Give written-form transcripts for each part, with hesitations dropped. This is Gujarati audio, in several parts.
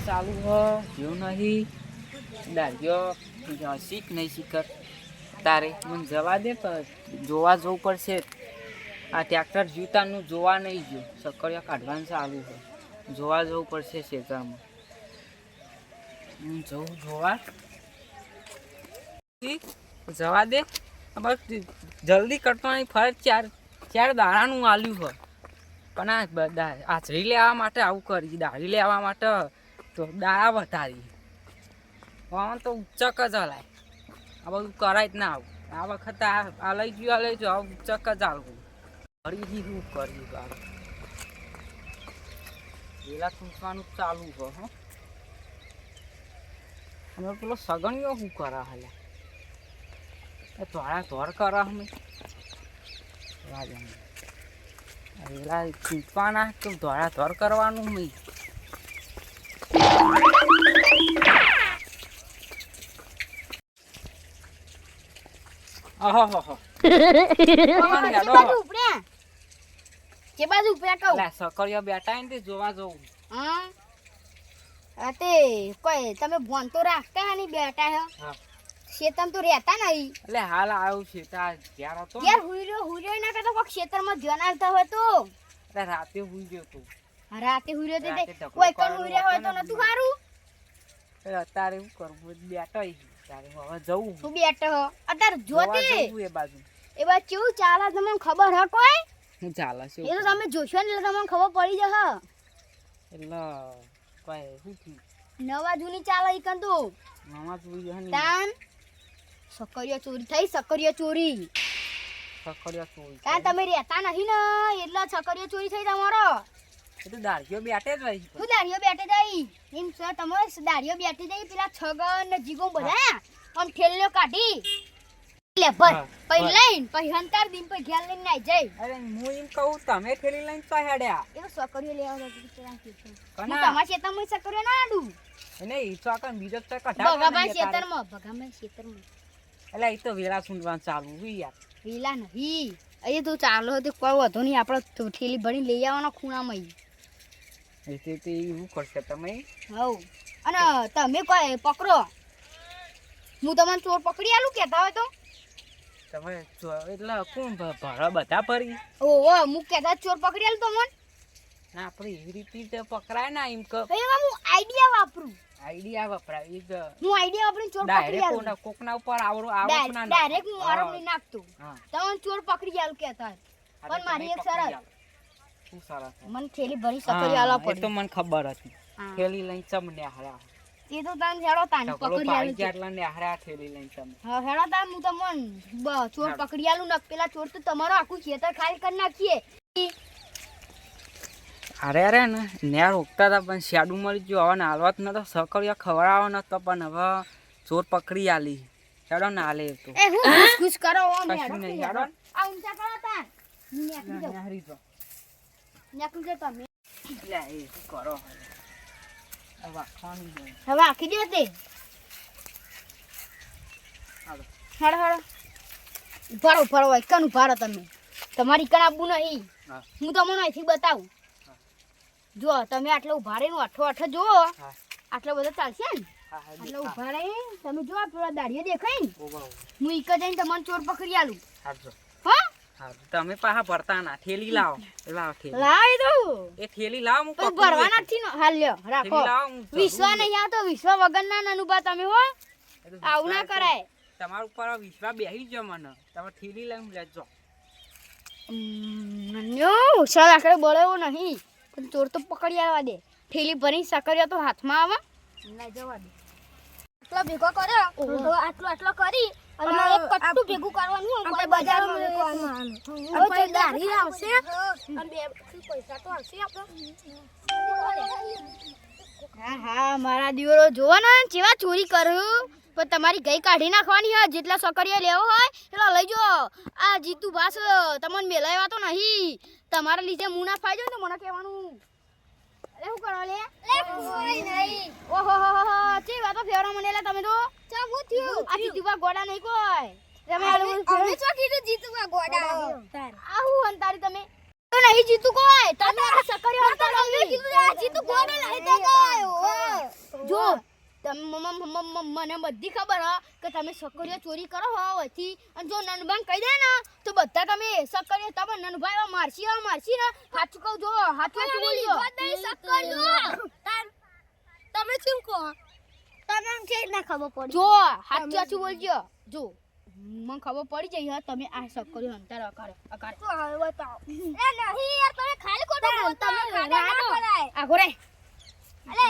ચાલુ હ જેવું નહીં દાડિયો શીખ નહીં શીખર તારે મને જવા દે તો જોવા જવું પડશે. આ ટ્રેક્ટર જીવતાનું જોવા નહીં ગયું, સક્કરિયા કાઢવાનું ચાલુ છે, જોવા જવું પડશે ખેતરમાં. હું જવું જોવા, જવા દે બસ જલ્દી કરતો નહીં. ફરજ ચાર દાણાનું આલ્યું હોય પણ આ બધા હાજરી લેવા માટે આવું કરી, દાઢી લેવા માટે તો દાડા વધારી તો ઉચ્ચક જ હલાય. આ બધું કરાય જ ના આવું. આ વખતે આ લઈ ગયું, આ લઈ ગયો, આ ઉચ્ચક જ આવું ફરીથી શું કર્યું. વેલા સૂંચવાનું ચાલુ હોય. હો અમે પેલો સગણીઓ શું કરા હલ્યા ધોળા ધોળ કરા અમે વેલા સૂંચવાના તો ધોળા ધોળ કરવાનું મેં. સકરિયા બેઠા ને જોવા જવું. તમે ભોન તો રાખતા નહીં બેઠા હે. ખેતર તો રહેતા નહીં. એટલે હાલ આવ્યું છે ઘેર હતો યાર હુઈ ના કરતો કોક ખેતરમાં ધ્યાન આવતા હોય તો. એટલે રાતે હુઈ ગયો તો. રાતે હુઈ રહ્યો તે કોઈ કોણ હુઈ રહ્યો હોય તો નતું સારું. અત્યારે શું કરવું બેઠો તારે હવે જવું. તું બેઠો હો અત્યારે જોતી એ બાજુ કેવું ચાલે તમને ખબર હે કોઈ? શું ચાલે છે એ તો તમે જોશો ને એટલે તમને ખબર પડી જશે. એટલે કોઈ શું થયું? નવા જૂની ચાલે ઈકન તો નવા જોઈ જશે ને તાન સકરિયા ચોરી થઈ. સકરિયા ચોરી તાન તમે રહેતા નહીં ને એટલે સકરિયા ચોરી થઈ તમારો. એ તો દાઢીઓ બેઠે જ રહી. હું દાઢીઓ બેઠે જઈ એમ સર તમે દાઢીઓ બેઠી જઈ પેલા છગન ને જીગો બધા આમ ઠેલ્યો કાઢી લે ભર પઈ લઈને પઈ હંતાર દીન પઈ ઘેર લઈને નાઈ જાય. અરે હું એમ કહું તમે ઠેલી લઈને તો હેડ્યા. એ તો સકરિયો લેવા જતી પેલા કે કના તમારા ખેતરમાં સકરિયો ના આડું એને ઈ તો આકન બીજો તો કઢા ભગાભાઈ ખેતરમાં એટલે ઈ તો વેલા સુનવાનું ચાલુ હોય યાર. વેલા નહીં અહીં તો ચાલો તો કોઈ વધો નહીં. આપણે ઠેલી ભરીને લઈ આવવાના ખૂણામાં. એટલે તે એવું કરશે તમે. હવ અને તમે કોઈ પકડો હું તમને ચોર પકડી આલું કહેતા હોય તો તમે એટલે કોણ ભરા બધા ફરી ઓહો હું કહેતા ચોર પકડી આલું તમને ના આપણે એવી રીતે પકડાય ના એમ કે હું આઈડિયા વાપરું. આઈડિયા વપરાય એ હું આઈડિયા વાપરીને ચોર પકડી આલું. ડાયરેક્ટ કોકના ઉપર આવડો ના ડાયરેક્ટ હું આરોપ નહીં નાખતો. તમને ચોર પકડી આલું કહેતા હોય પણ મારી એક શરત. શું શરત? મને થેલી ભરી સકરી આલા પડે. એ તો મને ખબર હતી. થેલી લઈને ચમને હારા એ તો તને હેડો તાન પકડી આલું જેટલા ને હારા થેલી લઈને ચમ. હા હેડો તાન હું તમને ચોર પકડી આલું ને પેલા ચોર તો તમારો આખું ખેતર ખાલી કરી નાખીએ. અરે ને રોકતા હતા પણ શેડું મળી ગયું. હવે નાલવા ન તો સકરિયા ખવડાવવા નતો પણ હવે ચોર પકડી આલી. હેડો ને હાલે તો એ હું ખુશ કરો ઓમ હેડો હેડો આ ઊંચા કરો તાન હરી જો નાખું કે તમે લે એ શું કરો હવે ખાવાનું હવે આખી દે તે હાલો હેડો ભરો એકન ઉભારો તમે. તમારી કણ આબુ નહીં. હું તમને અહીંથી બતાવું. જો તમે આટલો ઉભા રહીને અઠો જો આટલો બધો ચાલશે ને આટલો ઉભા રહી તમે જો પેલા દાઢીઓ દેખાય ને હું એક જઈને તમને ચોર પકડી આલું. હા તમે પાહા ભરતા ના થેલી લાવો. થેલી લાવી દઉં એ થેલી લાવ હું ભરવા નથી હાલ લ્યો રાખો. વિશ્વા નહીં આવતો વિશ્વા વગર ના અનુભવ તમે હો આવું ના કરાય. તમારા ઉપર વિશ્વા બેહી ગયો મને. તમે થેલી લઈને લેજો. હોશિયાર આખરે બોલાવો નહીં પણ ચોર તો પકડી આવવા દે. થેલી ભરી સકરિયા તો હાથમાં આવે લઈ જવા દે. આટલો ભેગો કર્યો આટલો કરી અને એક કટ્ટું ભેગું કરવાનું આપણે બજારમાં મૂકવાનું. હવે દાઢી આવશે અને બે પૈસા તો આવશે આપણે. હા મારા દીવરો જોવો ને કેવા ચોરી કર્યું પણ તમારી ગઈ કાઢી નાખવાની હોય. જેટલા સકરિયા લેવો હોય એટલા લઈ જો. આ જીતુ ભાસ તમને મેલાવ્યા તો નહીં. તમારા લીધે મુના ફાઈ જાય તો મને કહેવાનું શું કરો લે નહીં. ઓહો ચી વાતો ફેવરા મને તમે તો હું થયું આ જીતુબા ગોડા નહીં કોઈ તમે અમે શું કીધું જીતુબા ગોડા આવું અંતારી તમે તો નહીં જીતુ કોઈ તમે સકરિયા અંતારી કીધું આ જીતુ ગોડા નહીં તો કોઈ મને બધી ખબર હ કે તમે સકરીઓ ચોરી કરો હો હોયથી અને જો નનબાન કહી દે ને તો બધા તમે સકરીઓ તમે નનભાઈ મારશી ને સાચું કહું જો હાથું બોલ્યો તમે શું કહો તમને છે ના ખબર પડી જો સાચું બોલજો જો મને ખબર પડી જઈ હા તમે આ સકરીઓ અંતર અકારે તો હવે બતાવો એ નહીં યાર તમે ખાલી ખોટું બોલતા તમે ના કરાય આગો રે અલે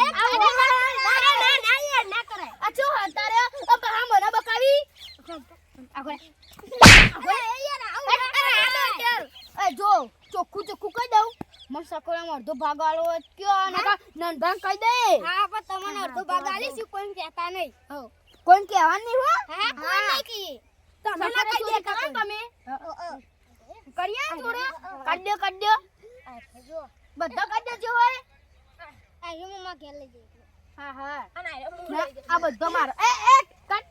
ના યાર ના કરાય અચો હતારે હા મને બકાવી આગો રે એ યાર આવું એ જો ચોખ્ખું કહી દઉં મને સકરીઓ અડધો ભાગ આલો કયો નકા નનભાન કહી દે હા પણ તમને અડધો ભાગ આલીશું કોઈ કહેતા નહીં કોઈ કહેવાનું નહીં હો હા કોઈ નહીં કી તમે ના કહી ચોરી દેતા કરો ને તમે કરીએ જોડે કાઢ દો જો બધા કાઢ દેજો હોય આ રૂમમાં ઘેર લઈ જઈએ હા અને આ બધો મારો એ કાઢ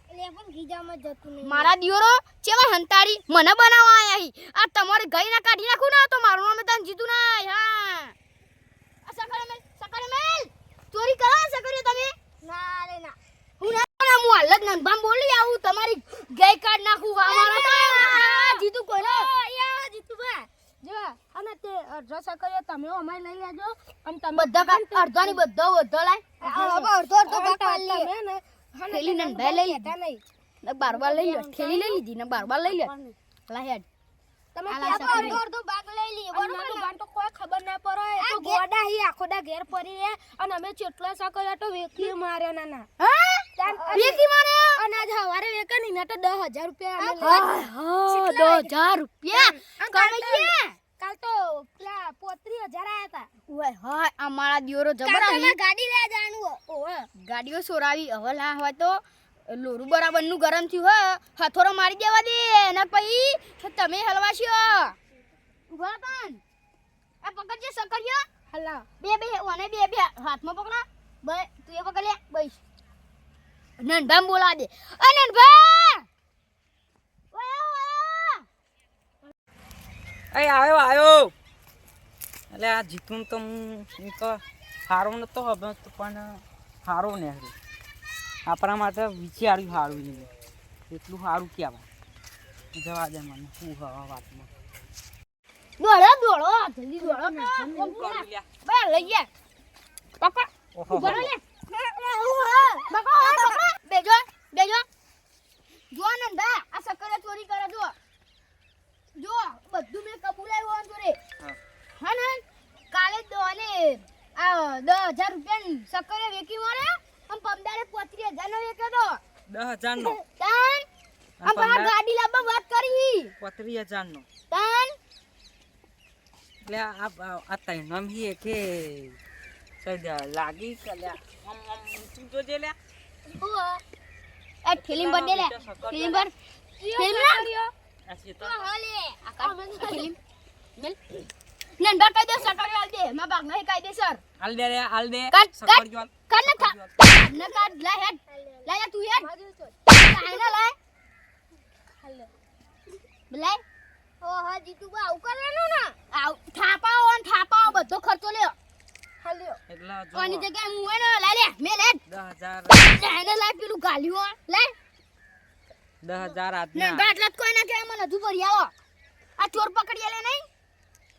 એટલે પણ ગીજામાં જતું નહીં મારા દિયોરો ચેવા હંતાડી મને બનાવવા આયા હી આ તમારે ગઈ ના કાઢી નાખું ને તો મારું નામ તને જીતું ના હા આ સકરે મેલ ચોરી કરો સકરે તમે ના રે ના હું ના હું હાલ જ નંબામ બોલી આવું તમારી ગઈ કાઢ નાખું મારા જીતું કોઈ ના યા જીતુબા જો અને તે રસ કર્યો તમે અમારે લઈ લેજો અને તમે બધા કાઢ અડધાની બધો લાય અડધો ભાગ પાડી લે ને થેલી ને બે લઈ લેતા નહીં ને બારબાર લઈ લે થેલી લઈ લીધી ને બારબાર લઈ લે લા હેડ તમે આ ત્યાં લાસા તો અડધો ભાગ લઈ લઈએ બરોબર બાર તો કોઈ ખબર ના પડે એ તો ગોડા હી આખોડા ઘેર પડી રે અને અમે ચેટલા સકર્યા તો વેકી માર્યો નાના હા વેકી મારે અનાજ હવારે વેકે ની ના તો 10000 રૂપિયા અમે હા 10000 રૂપિયા કમાઈએ કાલ તો પેલા 35000 આયા હતા ઓય હાય અમારા દિયોરો કાલ જબરા તો હી ગાડી લે જાણું ઓહો ગાડીઓ સોરાવી હવે લા હોય તો લોરું બરાબર નું ગરમ થયું હો હથોરો મારી દેવા દે ને પછી તમે હલવાશ્યો ઉભા પણ આ પકડજે સકરિયો હલા બે ઓને બે હાથમાં પકડા બે તું એ પકડ લે બસ નનભામ બોલા દે અ નનભા આવ્યો એટલે આ જીતું તો હું તો સારો નતો હવે તો પણ સારો ને આપણા માટે વિચાર્યું સારું નહીં એટલું સારું કહેવાય જવા દે મને શું હવા વાતમાં દોડો જલ્દી દોડો બે લઈ ગયા પકડ ઓહો ઉભા રહો લે બેજો જો નંદા આ સકરે ચોરી કરે જો બધું મેં કબૂલાયું હોન જોરે હા ને કાલે દોને આ 10000 રૂપિયા સકરે વેકી મારે આમ પમદારે 35000 નો વેક્યો તો 10000 નો તાન આમ આ ગાડી લાવવા વાત કરી 35000 નો તાન એટલે આ તૈનામ હી કે સદા લાગી કલ્યા તું તો જે લે એ ફિલ્મ બને લે ફિલ્મ પર ફિલ્મ ના આ સીતો હાલે ફિલ્મ મેલ નંબર કહી દે સકરે હાલ દે માં ભાગ નહીં કાયદેસર હાલ દે કાટ સકરજો કાટ ને કાટ લે હેડ લે તું હેડ કાઈ ના લે હલો બલે ઓહો જીતુબા આવું કરવાનું ને આવ થાપાઓ બધો ખર્ચો લ્યો હલ્યો એટલે જો કોની જગ્યાએ હું હોય ને લે મે લે 10000 એને લે પેલું ગાલ્યું લે 10000 ને આજના બાટલા કોઈ ના કે મને હજુ ભરી આવો આ ચોર પકડી લે નહીં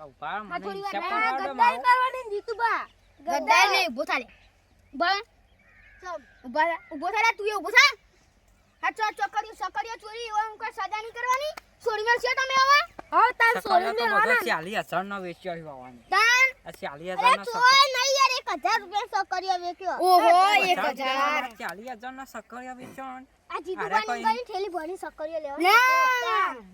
ઉભા આ મને થોડી હિસાબ વાર કરવા દે ગદ્દારી મારો કરવાની જીતુબા ગદ્દાર નહીં ઉભો થા લે ઉભો થા તું એ ઉભો થા આ સકરિયો ચોરી એમ કોઈ સજા નહીં કરવાની છોડી મેલ છે તમે હવે હા તાર સકરજો સોરી તો મેલવાના બધો 40000 નો વેચ્યો હોવાનું તાન આ 40000 અરે નો તોય નહીં યાર 1000 રૂપિયા સકર્યો વેક્યો ઓહો 1000 40000 નો સકરિયા વેચ્યો આ જીતુબાની ગઈ થેલી ભરી સકર્યો લેવા ના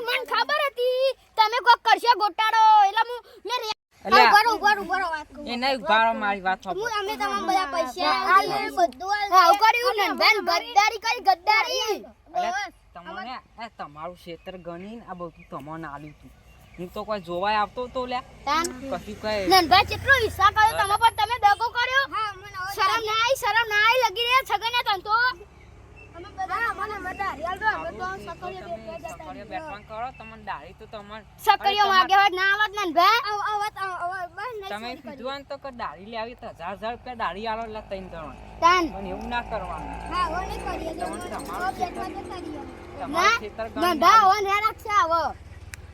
મન ખબર હતી તમે કોક કરશે ગોટાળો એટલે મે ઉભરો વાત કહું એ નહીં ઉભા રહો, મારી વાત સાંભળો. અમે તમામ બધા પૈસા આલે બધું આવ કર્યું ને બેન ગદ્દારી કરી ગદ્દારી એટલે તમને તમારું ક્ષેત્ર ગણીને આ બધું તમને આલ્યું હતું. હું તો કોઈ જોવાય આવતો તો લ્યા તાન કશું કઈ નનભાઈ કેટલો હિસ્સા કર્યો તમે પર તમે દગો કર્યો હા મને શરમ ના આવી લગી રે છગને તન તો અમે ના મને મજા રિયાલ તો અમે તો સકળિયા બે જતા સકળિયા બેઠવાન કરો તમને દાઢી તો તમને સકરીઓ માગે હોય ના આવત ને ભે તમે કીધું હોય ને તો કે દાઢી લેવી તો 1000 રૂપિયા દાઢી આલો એટલે 3 જણ તાન પણ એવું ના કરવાનું હા ઓ નહીં કરીએ જો તમને તો તમારું બેઠવા જતા રહીએ તમારું ખેતર ના ભા ઓન હે રાખશે આવો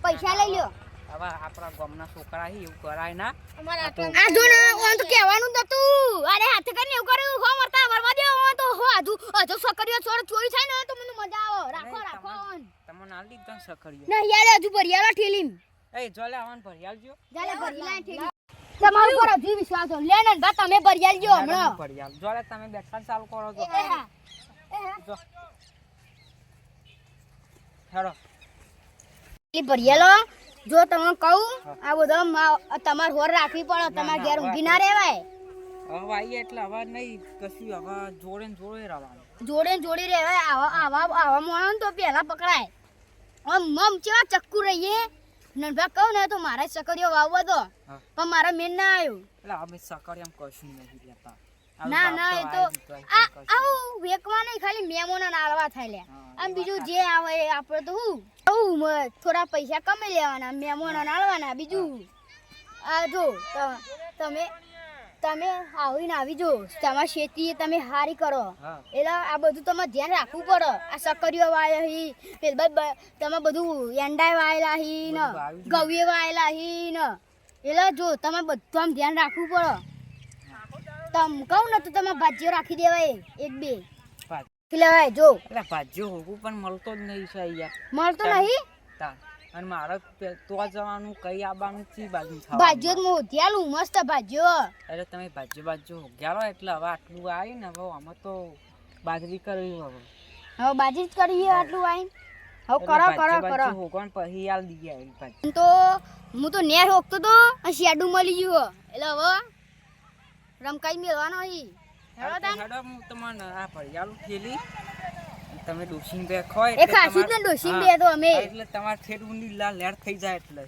પૈસા લઈ લ્યો હવે આપણા ગામના છોકરા હી એવું કરાય ના અમારા આટલા આ જો ને ઓન તો કહેવાનું નતું અરે હાથે કરીને એવું કર્યું હો મરતા મરવા દે હો તો હો હજુ સકરીઓ છોડ ચોરી થાય ને તો મને મજા આવે રાખો નહીં, રાખો ઓન તમને આલી દીધો ને સકળિયો ના યાર હજુ ભરિયાળા ઠેલીમ એ જોલે આવન ભરિયાલજો જાલે ભરિયાળા ઠેલી તમારું પર હજુ વિશ્વાસ હો લે ને બા તમે ભરિયાળજો હમણાં ભરિયાલ જોલે તમે બેઠા ચાલુ કરો છો જો હેડો એ ભરિયાળો જો તમે કહું આ બધો તમાર હોર રાખવી પડે તમાર ઘેર ઊંઘી ના રહેવાય હવે આવીએ એટલે હવે નહીં કશું હવે જોડે ને જોડે રહેવાનું જોડે ને જોડી રહેવાય આવા મોણો તો પહેલા પકડાય આમ મમ કેવા ચક્કુ રહીએ નંભા કહું ને તો મારા સકરીઓ વાવવા દો હા. પણ મારા મેન ના આવ્યું એટલે અમે સકળિયામ કશું નહીં લેતા ના ના એ તો આવું વેકવા નહીં ખાલી મેમોના નાળવા થાય લે આમ બીજું જે આવે એ આપણે તો થોડા પૈસા કમાઈ લેવાના મેમોના નાળવાના બીજું આ જો તમે તમે આવીને આવી જો તમારી ખેતી તમે હારી કરો હા એટલે આ બધું તમારે ધ્યાન રાખવું પડે આ સકરીઓ વાયા હી તમે બધું એંડાય વાયેલા હી ને ગવીએ વાયેલા હી ને એટલે જો તમે બધું આમ ધ્યાન રાખવું પડે તમ કહું ને તો તમે ભાજીઓ રાખી દેવાય એક બે લેવાય જો એટલે ભાજ્યો હોવું પણ મળતો જ નહીં છે યાર મળતો નહીં તા અને મારે તો જવાનું કઈ આવવાનું છે બાજુ ભાજીઓ જ મોઢિયાલું મસ્ત ભાજીઓ એટલે તમે ભાજ્યો ગયા એટલે હવે આટલું આવ્યું ને હવે આમાં તો બાજરી કરવી હવે બાજી જ કરીએ આટલું આઈ હવે કરો હોગણ પછી આલ દઈએ આવી ભાજી તો હું તો નેર હોકતો તો અને શેડું મળી ગયું એટલે હવે રમકાઈ મેળવાનો હી હેડો હું તમને આ ભરિયાલું થેલી તમે ડોસીને બે ખોય એ ખાસી જ ને ડોસી બે તો અમે એટલે તમારે ઠેડ ઊંડી લેર થઈ જાય એટલે